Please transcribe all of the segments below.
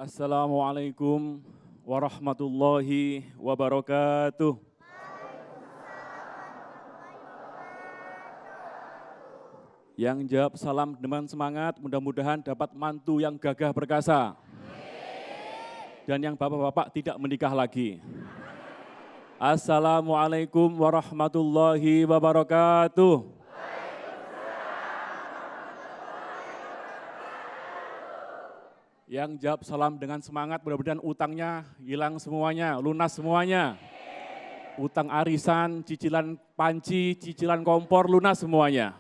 Assalamualaikum warahmatullahi wabarakatuh. Yang jawab salam dengan semangat, mudah-mudahan dapat mantu yang gagah perkasa. Dan yang bapak-bapak tidak menikah lagi. Assalamualaikum warahmatullahi wabarakatuh. Yang jawab salam dengan semangat, mudah-mudahan utangnya hilang semuanya, lunas semuanya. Utang arisan, cicilan panci, cicilan kompor, lunas semuanya.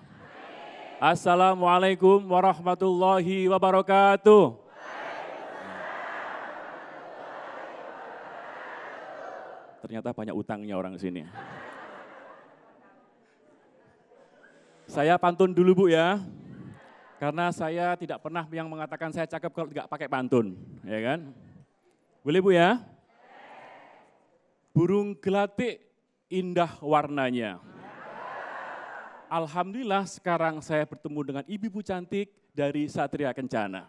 Assalamualaikum warahmatullahi wabarakatuh. Ternyata banyak utangnya orang di sini. Saya pantun dulu Bu ya. Karena saya tidak pernah yang mengatakan saya cakep kalau tidak pakai pantun, ya kan? Boleh Bu ya? Burung gelatik indah warnanya. Alhamdulillah sekarang saya bertemu dengan ibu-ibu cantik dari Satria Kencana.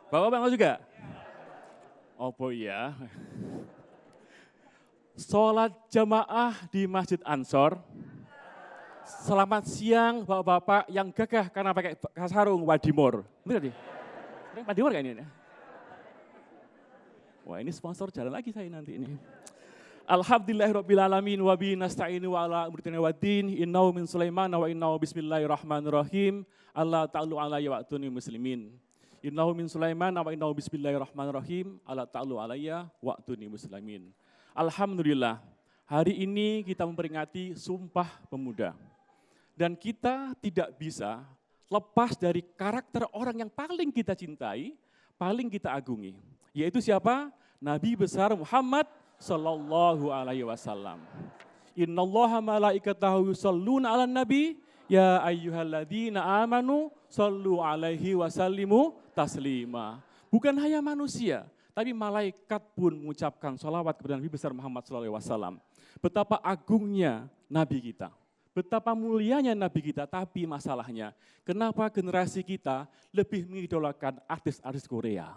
Bapak-bapak juga? Oh iya. Sholat jamaah di Masjid Ansor. Selamat siang bapak-bapak yang gagah karena pakai sarung wadimor. Benar nih? Wadimor kayak ini. Wah ini sponsor jalan lagi saya nanti ini. Alhamdulillahirrabbilalamin wa bihi nasta'inu wa ala umritina wa din innahu min Sulaiman wa innahu bismillahirrahmanirrahim Allah ta'alu alayya wa atuni muslimin. Innahu min Sulaiman wa innahu bismillahirrahmanirrahim Allah ta'alu alayya wa atuni muslimin. Alhamdulillah hari ini kita memperingati Sumpah Pemuda. Dan kita tidak bisa lepas dari karakter orang yang paling kita cintai, paling kita agungi. Yaitu siapa? Nabi besar Muhammad sallallahu alaihi wasallam. Innallaha malaikatahu yusholluna 'alan nabi ya ayyuhalladzina amanu shollu alaihi wasallimu taslima. Bukan hanya manusia, tapi malaikat pun mengucapkan sholawat kepada Nabi besar Muhammad sallallahu alaihi wasallam. Betapa agungnya Nabi kita. Betapa mulianya Nabi kita, tapi masalahnya, kenapa generasi kita lebih mengidolakan artis-artis Korea?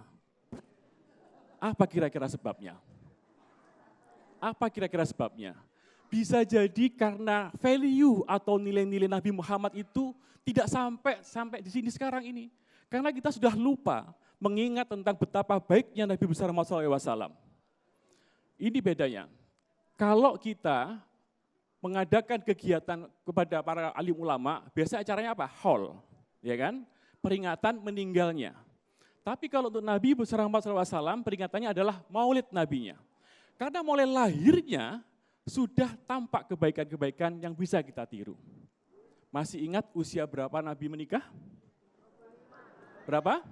Apa kira-kira sebabnya? Apa kira-kira sebabnya? Bisa jadi karena value atau nilai-nilai Nabi Muhammad itu tidak sampai di sini sekarang ini. Karena kita sudah lupa mengingat tentang betapa baiknya Nabi besar Muhammad SAW. Ini bedanya. Kalau kita mengadakan kegiatan kepada para alim ulama, biasanya acaranya apa? Haul, ya kan? Peringatan meninggalnya. Tapi kalau untuk Nabi besar Muhammad SAW, peringatannya adalah maulid nabinya. Karena mulai lahirnya sudah tampak kebaikan-kebaikan yang bisa kita tiru. Masih ingat usia berapa Nabi menikah? Berapa?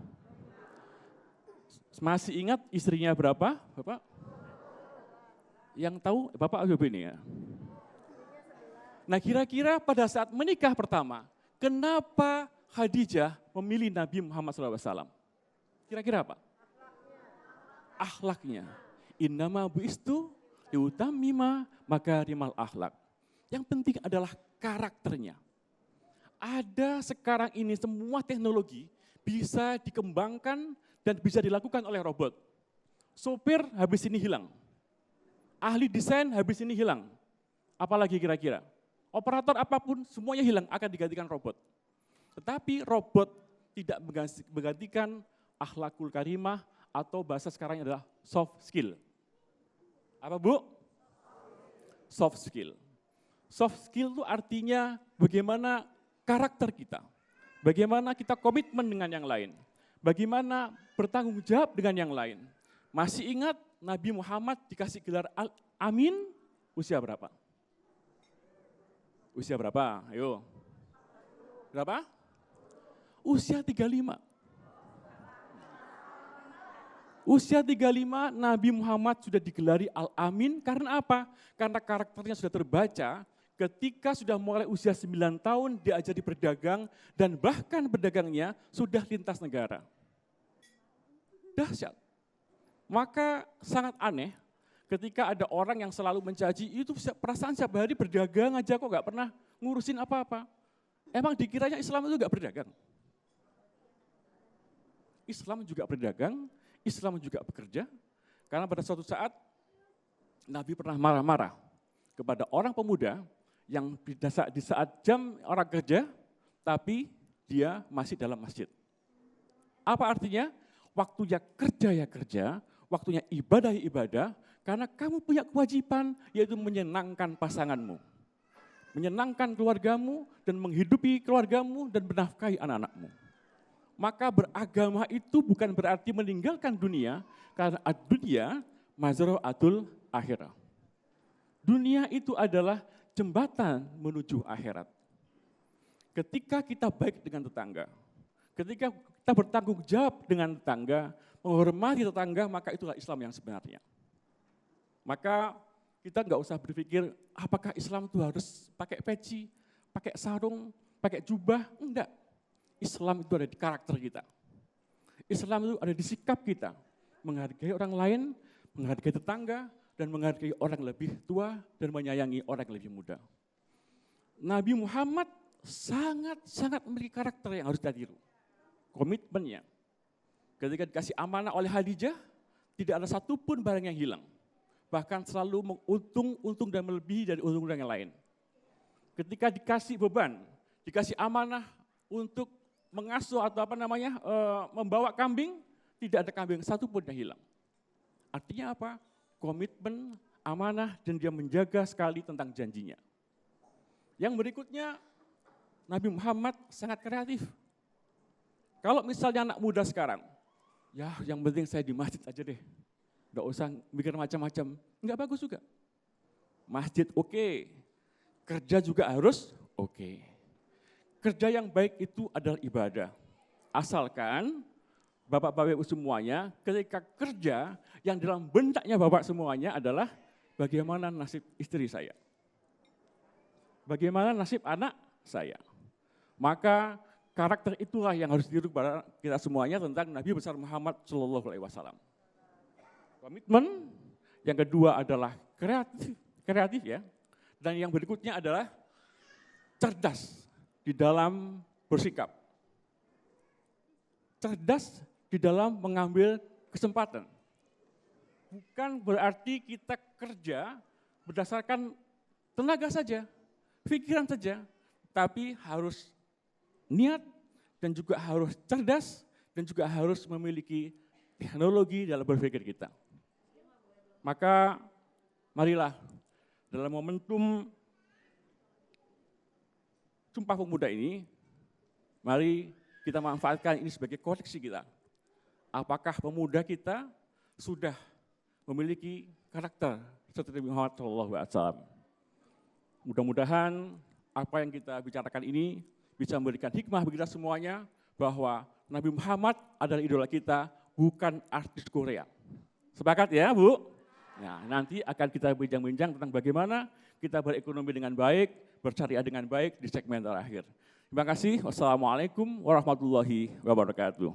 Masih ingat istrinya berapa, Bapak? Yang tahu Bapak Ibu ini ya? Nah kira-kira pada saat menikah pertama, kenapa Khadijah memilih Nabi Muhammad SAW? Kira-kira apa? Akhlaknya. Innama bu'istu liutammima makarimal akhlak. Yang penting adalah karakternya. Ada sekarang ini semua teknologi bisa dikembangkan dan bisa dilakukan oleh robot. Sopir habis ini hilang. Ahli desain habis ini hilang. Apalagi kira-kira? Operator apapun semuanya hilang, akan digantikan robot. Tetapi robot tidak menggantikan akhlakul karimah atau bahasa sekarang adalah soft skill. Apa Bu? Soft skill. Soft skill itu artinya bagaimana karakter kita. Bagaimana kita komitmen dengan yang lain. Bagaimana bertanggung jawab dengan yang lain. Masih ingat Nabi Muhammad dikasih gelar Al-Amin usia berapa? Usia berapa? Ayo. Berapa? Usia 35. Usia 35 Nabi Muhammad sudah digelari Al-Amin karena apa? Karena karakternya sudah terbaca ketika sudah mulai usia 9 tahun diajari berdagang dan bahkan berdagangnya sudah lintas negara. Dahsyat. Maka sangat aneh ketika ada orang yang selalu mencaci, itu perasaan setiap hari berdagang aja kok gak pernah ngurusin apa-apa. Emang dikiranya Islam itu gak berdagang? Islam juga berdagang, Islam juga bekerja. Karena pada suatu saat Nabi pernah marah-marah kepada orang pemuda yang di saat jam orang kerja, tapi dia masih dalam masjid. Apa artinya? Waktunya kerja ya kerja, waktunya ibadah ya ibadah, karena kamu punya kewajiban yaitu menyenangkan pasanganmu, menyenangkan keluargamu dan menghidupi keluargamu dan menafkahi anak-anakmu. Maka beragama itu bukan berarti meninggalkan dunia, karena dunia mazra'atul akhirah. Dunia itu adalah jembatan menuju akhirat. Ketika kita baik dengan tetangga, ketika kita bertanggung jawab dengan tetangga, menghormati tetangga, maka itulah Islam yang sebenarnya. Maka kita nggak usah berpikir apakah Islam itu harus pakai peci, pakai sarung, pakai jubah, enggak. Islam itu ada di karakter kita. Islam itu ada di sikap kita, menghargai orang lain, menghargai tetangga, dan menghargai orang lebih tua dan menyayangi orang lebih muda. Nabi Muhammad sangat memiliki karakter yang harus kita tiru. Komitmennya. Ketika dikasih amanah oleh Khadijah, tidak ada satupun barang yang hilang. Bahkan selalu menguntung dan melebihi dari untung yang lain. Ketika dikasih beban, dikasih amanah untuk mengasuh atau membawa kambing, tidak ada kambing satupun yang hilang. Artinya apa? Komitmen, amanah, dan dia menjaga sekali tentang janjinya. Yang berikutnya, Nabi Muhammad sangat kreatif. Kalau misalnya anak muda sekarang, ya yang penting saya di masjid aja deh, nggak usah mikir macam-macam, nggak bagus juga. Masjid oke, kerja juga harus oke. Kerja yang baik itu adalah ibadah. Asalkan Bapak-Bapak Ibu semuanya, ketika kerja yang dalam benaknya Bapak semuanya adalah bagaimana nasib istri saya. Bagaimana nasib anak saya. Maka karakter itulah yang harus ditiru pada kita semuanya tentang Nabi besar Muhammad SAW. Komitmen, yang kedua adalah kreatif ya. Dan yang berikutnya adalah cerdas di dalam bersikap. Cerdas di dalam mengambil kesempatan. Bukan berarti kita kerja berdasarkan tenaga saja, pikiran saja, tapi harus niat dan juga harus cerdas dan juga harus memiliki teknologi dalam berpikir kita. Maka marilah dalam momentum Sumpah Pemuda ini, mari kita manfaatkan ini sebagai koreksi kita. Apakah pemuda kita sudah memiliki karakter seperti Muhammad SAW? Mudah-mudahan apa yang kita bicarakan ini bisa memberikan hikmah bagi kita semuanya bahwa Nabi Muhammad adalah idola kita, bukan artis Korea. Sepakat ya, Bu? Nah, nanti akan kita bincang-bincang tentang bagaimana kita berekonomi dengan baik, bersyariah dengan baik di segmen terakhir. Terima kasih. Wassalamualaikum warahmatullahi wabarakatuh.